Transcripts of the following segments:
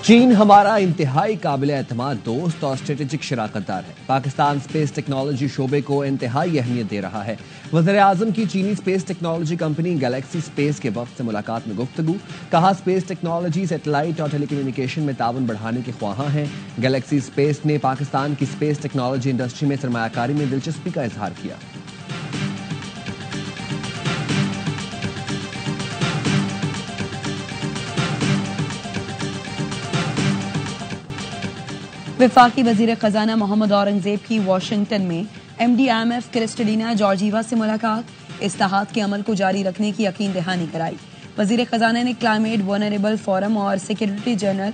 चीन हमारा इंतहाई काबिल एतमाद दोस्त और स्ट्रेटेजिक शराकतदार है। पाकिस्तान स्पेस टेक्नोलॉजी शोबे को इंतहाई अहमियत दे रहा है। वज़ीर आज़म की चीनी space technology company Galaxy space के वक्त से मुलाकात में गुफ्तगू। कहा, स्पेस टेक्नोलॉजी, सैटेलाइट और टेलीकम्युनिकेशन में ताउन बढ़ाने के ख्वाहां हैं। गैलेक्सी स्पेस ने पाकिस्तान की स्पेस टेक्नोलॉजी इंडस्ट्री में सरमायाकारी में दिलचस्पी का इजहार किया। वफाकी वजीर खजाना मोहम्मद औरंगजेब की वाशिंगटन में MD-IMF क्रिस्टलिना जॉर्जीवा से मुलाकात। इस्लाहात के अमल को जारी रखने की यकीन दहानी कराई। वजीर खजाना ने क्लाइमेट वनरेबल फोरम और सेक्रेटरी जनरल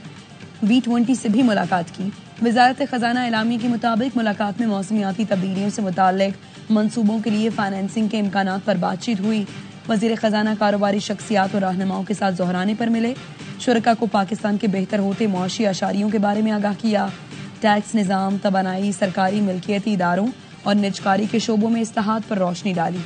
B20 से भी मुलाकात की। वजारत खजाना एलामी के मुताबिक मुलाकात में मौसमियाती तब्दीलियों से मुताल्लिक मंसूबों के लिए फाइनेंसिंग के इम्कानात पर बातचीत हुई। वजीर खजाना कारोबारी शख्सियात और रहनुमाओं के साथ दोहराने पर मिले। शुरका को पाकिस्तान के बेहतर होते मुआशी आशारियों के बारे में आगाह किया। टैक्स निज़ाम, तवानाई, सरकारी मिल्कियती इदारों और निजकारी के शोबों में इस्लाहात पर रोशनी डाली।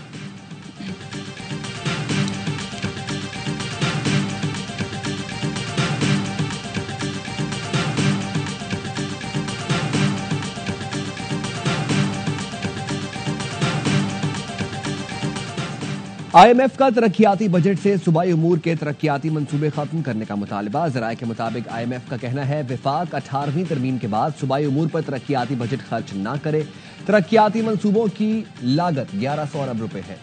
IMF का तरक्याती बजट से सूबाई उमूर के तरक्याती मंसूबे खत्म करने का मुतालबा। ज़राए के मुताबिक IMF का कहना है, विफाक 18वीं तरमीम के बाद सूबाई उमूर पर तरक्याती बजट खर्च न करे। तरक्याती मंसूबों की लागत 1100 अरब रुपए है,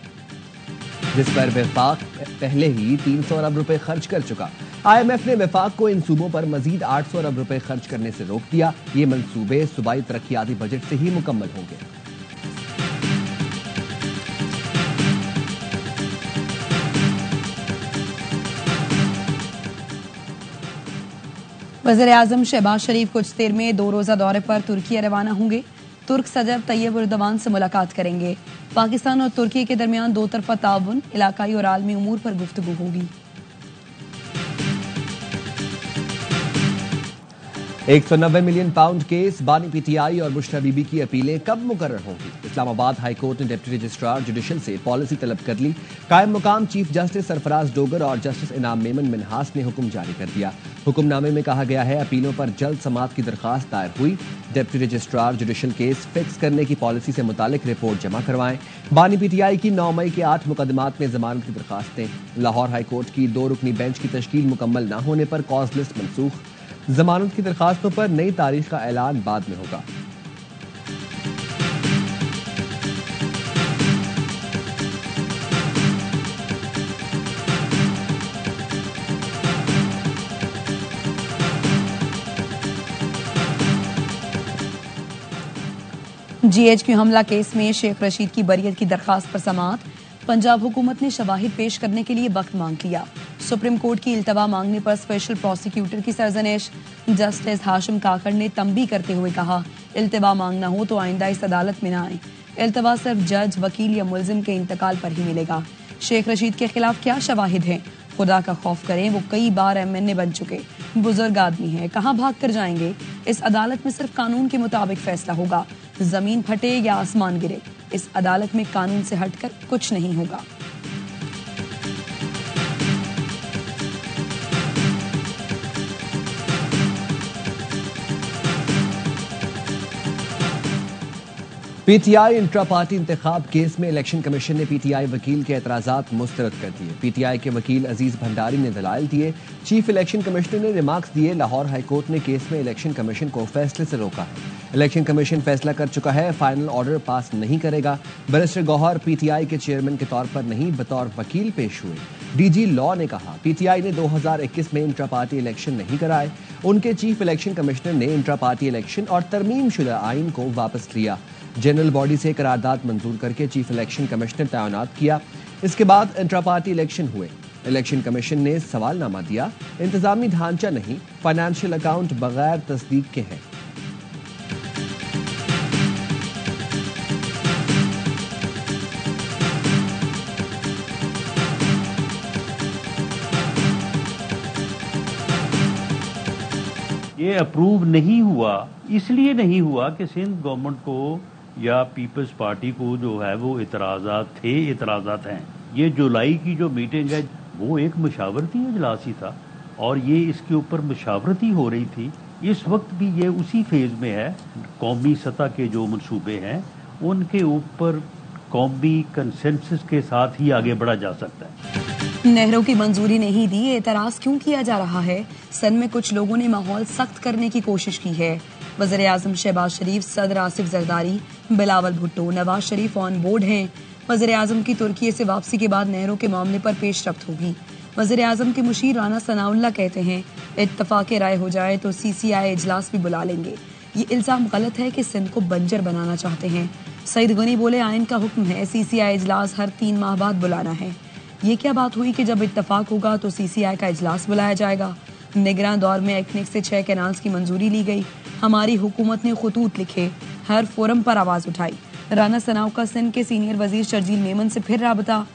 जिस पर विफाक पहले ही 300 अरब रुपए खर्च कर चुका। IMF ने विफाक को इन सूबों पर मजीद 800 अरब रुपए खर्च करने से रोक दिया। ये मंसूबे सूबाई तरक्याती बजट से ही मुकम्मल होंगे। वज़ीर आज़म शहबाज शरीफ कुछ देर में 2 रोज़ा दौरे पर तुर्की रवाना होंगे। तुर्क सदर तैयब एर्दोगान से मुलाकात करेंगे। पाकिस्तान और तुर्की के दरमियान 2 तरफ़ा ताउन, इलाकाई और आलमी उमूर पर गुफ्तगू होगी। 190 मिलियन पाउंड केस, बानी PTI और बुशरा बीबी की अपीलें कब मुकर्रर होंगी? इस्लामाबाद हाई कोर्ट ने डिप्टी रजिस्ट्रार जुडिशल से पॉलिसी तलब कर ली। कायम मुकाम चीफ जस्टिस सरफराज डोगर और जस्टिस इनाम मेमन मिनहास ने हुक्म जारी कर दिया। हुक्मनामे में कहा गया है, अपीलों पर जल्द समाअत की दरखास्त दायर हुई। Deputy registrar judicial case fix करने की पॉलिसी से मुतालिक रिपोर्ट जमा करवाएं। बानी PTI की 9 मई के 8 मुकदमात में जमानत की दरखास्तें। लाहौर हाई कोर्ट की 2 रुकनी बेंच की तश्कील मुकम्मल न होने पर कॉज लिस्ट मनसूख। जमानत की दरखास्तों पर नई तारीख का ऐलान बाद में होगा। GHQ हमला केस में शेख रशीद की बरियत की दरखास्त पर समाअत। पंजाब हुकूमत ने शवाहिद पेश करने के लिए वक्त मांग लिया। सुप्रीम कोर्ट की इल्तवा मांगने पर स्पेशल प्रोसिक्यूटर की सरजनिश। जस्टिस हाशिम काकड़ ने तंबीह करते हुए कहा, इल्तवा मांगना हो तो आइंदा इस अदालत में न आए। इल्तवा सिर्फ जज, वकील या मुलजिम के इंतकाल पर ही मिलेगा। शेख रशीद के खिलाफ क्या शवाहिद हैं? खुदा का खौफ करें, वो कई बार MNA बन चुके बुजुर्ग आदमी हैं, कहाँ भाग कर जाएंगे? इस अदालत में सिर्फ कानून के मुताबिक फैसला होगा। जमीन फटे या आसमान गिरे, इस अदालत में कानून से हटकर कुछ नहीं होगा। PTI इंट्रा पार्टी इंतखाब केस में इलेक्शन कमीशन ने PTI वकील के एतराजात मुस्तरद कर दिए। PTI के वकील अजीज भंडारी ने दलाइल दिए। चीफ इलेक्शन कमिश्नर ने रिमार्क्स दिए। लाहौर हाई कोर्ट ने केस में इलेक्शन कमीशन को फैसले से रोका है। इलेक्शन कमीशन फैसला कर चुका है, फाइनल ऑर्डर पास नहीं करेगा। बैरिस्टर गौहर PTI के चेयरमैन के तौर पर नहीं, बतौर वकील पेश हुए। DG लॉ ने कहा, PTI ने 2021 में इंट्रा पार्टी इलेक्शन नहीं कराए। उनके चीफ इलेक्शन कमिश्नर ने इंट्रा पार्टी इलेक्शन और तरमीम शुदा आइन को वापस लिया। जनरल बॉडी से करारदाद मंजूर करके चीफ इलेक्शन कमिश्नर तैनात किया। इसके बाद इंट्रा पार्टी इलेक्शन हुए। इलेक्शन कमीशन ने सवालनामा दिया, इंतजामी ढांचा नहीं, फाइनेंशियल अकाउंट बगैर तस्दीक के हैं। ये अप्रूव नहीं हुआ, इसलिए नहीं हुआ कि सिंध गवर्नमेंट को या पीपल्स पार्टी को जो है वो इतराज़ात हैं। ये जुलाई की जो मीटिंग है वो एक मशावरती इजलास ही था। और ये इसके ऊपर मुशावरत ही हो रही थी। इस वक्त भी ये उसी फेज में है। कौमी सतह के जो मंसूबे हैं उनके ऊपर कौमी कंसेंसस के साथ ही आगे बढ़ा जा सकता है। नहरों की मंजूरी नहीं दी, एतराज क्यों किया जा रहा है? सन में कुछ लोगों ने माहौल सख्त करने की कोशिश की है। वज़ीर आज़म शहबाज शरीफ, सदर आसिफ जरदारी, बिलावल भुट्टो, नवाज शरीफ ऑन बोर्ड हैं। वज़ीर आज़म की तुर्की से वापसी के बाद नहरों के मामले पर पेशरफ्त होगी। वज़ीर आज़म के मुशीर राना सनाउल्लाह कहते हैं इत्तफाक राय हो जाए तो CCI इजलास भी बुला लेंगे। ये इल्जाम गलत है कि सिंध को बंजर बनाना चाहते हैं। सईद गनी बोले आइन का हुक्म है CCI इजलास हर 3 माह बाद बुलाना है। ये क्या बात हुई कि जब इत्तफाक होगा तो CCI का इजलास बुलाया जाएगा। निगरान दौर में एक्निक से 6 कैनाल्स की मंजूरी ली गई। हमारी हुकूमत ने खुतूत लिखे, हर फोरम पर आवाज उठाई। राना सनाउ का सिंध के सीनियर वजीर शर्जील मेमन से फिर राबता।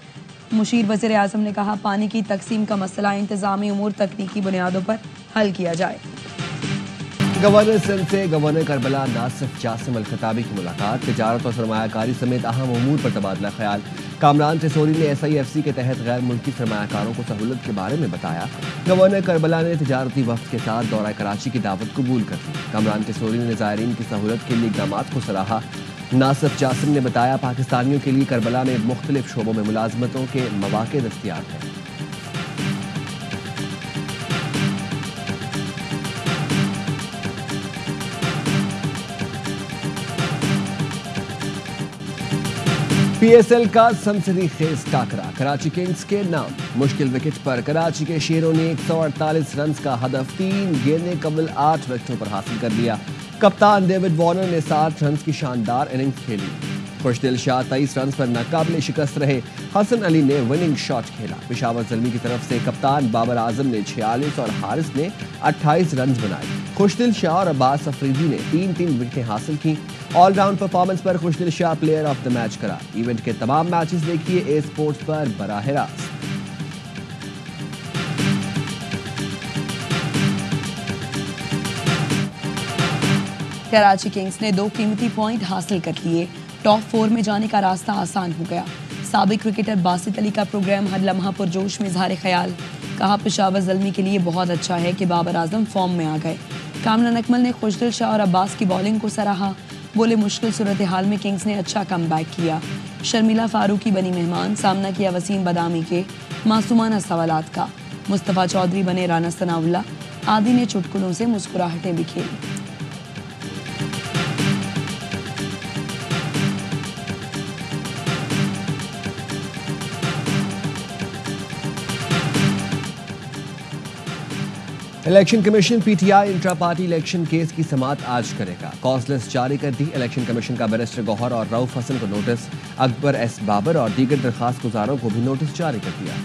मुशीर वज़ीर आज़म ने कहा पानी की तकसीम का मसला इंतजामी उमूर तकनीकी बुनियादों पर हल किया जाए। गवर्नर सिंध से गवर्नर करबला नासिफ जासिम अल खताबी की मुलाकात, तिजारत और सरमायाकारी समेत अहम उमूर पर तबादला ख्याल। कामरान टिसोरी ने SIFC के तहत गैर मुल्की सरमायाकारों को सहूलत के बारे में बताया। गवर्नर करबला ने तिजारती वफ्द के साथ दौरा कराची की दावत कबूल कर ली। कामरान टिसोरी ने ज़ायरीन की सहूलत के लिए इक़दाम को सराहा। नासिफ जासिम ने बताया पाकिस्तानियों के लिए करबला में मुख्तलिफ शोबों में मुलाजमतों के मौके दस्तियाब हैं। PSL का सनसनी खेज टाकरा, कराची किंग्स के नाम। मुश्किल विकेट पर कराची के शेरों ने 148 रन का हदफ 3 गेंदें कबल 8 विकेटों पर हासिल कर लिया। कप्तान डेविड वार्नर ने 60 रन की शानदार इनिंग्स खेली। खुशदिल शाह 23 रन पर नाकाबिले शिकस्त रहे। हसन अली ने विनिंग शॉट खेला। पेशावर ज़ल्मी की तरफ से कप्तान बाबर आजम ने 46 और हारिस ने 28 रन बनाए। खुशदिल शाह और अब्बास अफरीदी ने 3-3 विकेटें हासिल की। ऑलराउंड परफॉर्मेंस पर Khushdil Shah player of the match करा। इवेंट के तमाम मैचेस देखिए ए स्पोर्ट्स पर बराह रास्त। कराची किंग्स ने 2 कीमती पॉइंट हासिल कर लिए। टॉप 4 में जाने का रास्ता आसान हो गया। साबिक क्रिकेटर बासित अली का प्रोग्राम हर लम्हा पुरजोश में इज़हार ख्याल। कहा पेशावर ज़ल्मी के लिए बहुत अच्छा है कि बाबर आजम फॉर्म में आ गए। कामरान अकमल ने खुशदिल शाह और अब्बास की बॉलिंग को सराहा। बोले मुश्किल सूरत हाल में किंग्स ने अच्छा कमबैक किया। शर्मिला फारूकी बनी मेहमान, सामना किया वसीम बदामी के मासूमाना सवालात का। मुस्तफ़ा चौधरी बने राना सनाउल्लाह। आदि ने चुटकुलों से मुस्कुराहटें भी खेली। Election commission PTI intra party election case की समाअत आज करेगा। कॉज लिस्ट जारी कर दी। इलेक्शन कमीशन का बैरिस्टर गौहर और रऊफ हसन को नोटिस, अकबर S बाबर और दीगर दरखास्त गुजारों को भी नोटिस जारी कर दिया।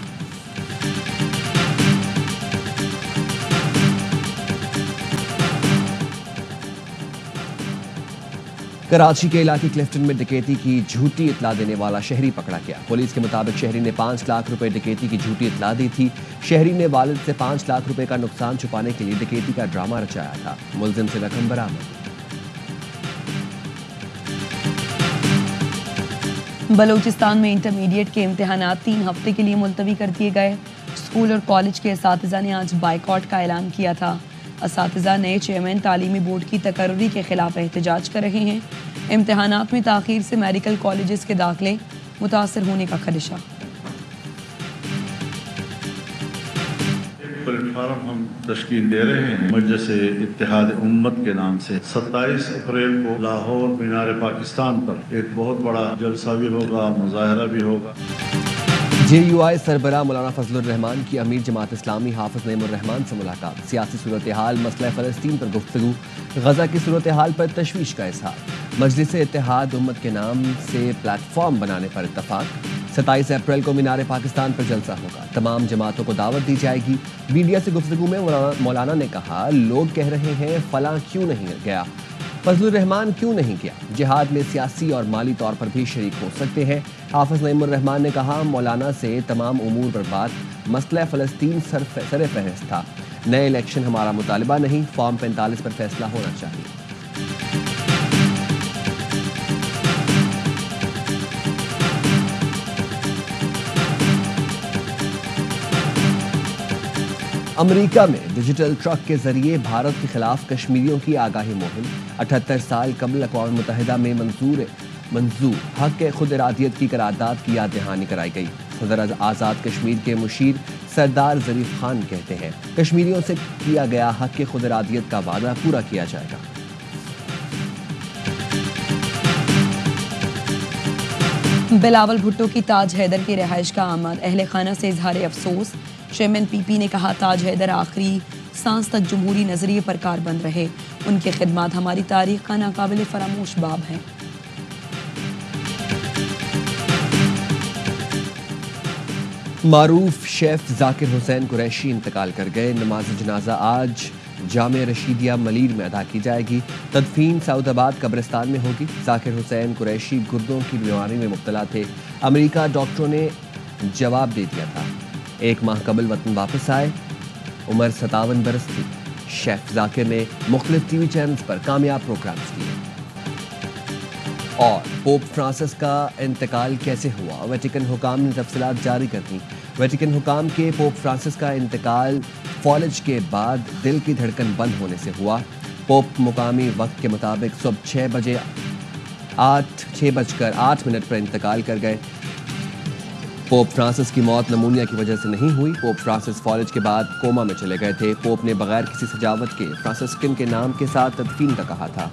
कराची के इलाके क्लिफ्टन में डकैती की झूठी इतला देने वाला शहरी पकड़ा गया। पुलिस के मुताबिक शहरी ने 5 लाख रुपए डकैती की झूठी इतला दी थी। शहरी ने वालिद से 5 लाख रुपए का नुकसान छुपाने के लिए डकैती का ड्रामा रचाया था। मुलजिम से रकम बरामद। बलूचिस्तान में इंटरमीडिएट के इम्तिहानात 3 हफ्ते के लिए मुलतवी कर दिए गए। स्कूल और कॉलेज के असातिज़ा ने आज बाइकआउट का ऐलान किया था। असातिज़ा नए चेयरमैन तालीमी बोर्ड की तकर्री के खिलाफ एहतजाज कर रहे हैं। इम्तिहानात में ताख़ीर से मेडिकल कॉलेजेस के दाखिले मुतासर होने का खदशा। प्लेटफार्म हम तश्कील दे रहे हैं मजलिस इत्तेहाद उम्मत के नाम से। 27 अप्रैल को लाहौर मीनार पाकिस्तान पर एक बहुत बड़ा जलसा भी होगा, मुजाहरा भी होगा। JUI सरबराह मौलाना फजलुर रहमान की अमीर जमात इस्लामी हाफिज नईमुर रहमान से मुलाकात। सियासी सूरत हाल, मसला फ़लस्तीन पर गुफ्तगू, गजा की सूरत हाल पर तशवीश का इजहार। मजलिस इत्तेहाद उम्मत के नाम से प्लेटफॉर्म बनाने पर इत्तफाक। 27 अप्रैल को मीनार पाकिस्तान पर जलसा होगा। तमाम जमातों को दावत दी जाएगी। मीडिया से गुफ्तगू में मौलाना ने कहा लोग कह रहे हैं फलां क्यों नहीं गया, फजलुर रहमान क्यों नहीं गया। जिहाद में सियासी और माली तौर पर भी शरीक हो सकते हैं। हाफिज नईमुर रहमान ने कहा मौलाना से तमाम उमूर पर बात, मसला फ़लस्तीन सर फहरिस्त था। नए इलेक्शन हमारा मुतालिबा नहीं, फॉर्म 45 पर फैसला होना चाहिए। अमेरिका में डिजिटल ट्रक के जरिए भारत के खिलाफ कश्मीरियों की आगाही मुहिम। 78 साल कबल अक़वाम मुत्तहिदा में मंजूर हक खुद इरादियत की करारदाद की याद दहानी कराई गई। सदर आज़ाद कश्मीर के मुशीर सरदार ज़रीफ खान कहते हैं, कश्मीरियों से किया गया हक खुद इरादियत का वादा पूरा किया जाएगा। बिलावल भुट्टो की ताज हैदर की रिहाइश का आमद, अहले खाना से इजहार अफसोस। चेयरमैन पीपी ने कहा, ताज हैदर आखिरी सांस तक जमहूरी नजरिए पर कारबंद रहे। उनकी खिदमत हमारी तारीख का नाकाबिल फरामोश बाब है। मारूफ शेफ जाकिर हुसैन कुरैशी इंतकाल कर गए। नमाज जनाजा आज जामे रशीदिया मलीर में अदा की जाएगी। तदफीन सऊदाबाद कब्रिस्तान में होगी। जाकिर हुसैन कुरैशी गुर्दों की बीमारी में मुब्तला थे। अमेरिका डॉक्टरों ने जवाब दे दिया था। 1 माह कबल वतन वापस आए। उम्र 57 बरस थी। शेफ जाकिर ने मुख्तलिफ टीवी चैनल्स पर कामयाब प्रोग्राम्स किए। और पोप फ्रांसिस का इंतकाल कैसे हुआ, वेटिकन हुकाम ने तफसीलात जारी कर दी। वेटिकन हुकाम के पोप फ्रांसिस का इंतकाल फौलज के बाद दिल की धड़कन बंद होने से हुआ। पोप मुकामी वक्त के मुताबिक सुबह 6:08 पर इंतकाल कर गए। पोप फ्रांसिस की मौत नमूनिया की वजह से नहीं हुई। पोप फ्रांसिस फौलज के बाद कोमा में चले गए थे। पोप ने बगैर किसी सजावट के फ्रांसिस्कन के नाम के साथ तदफीन का कहा था।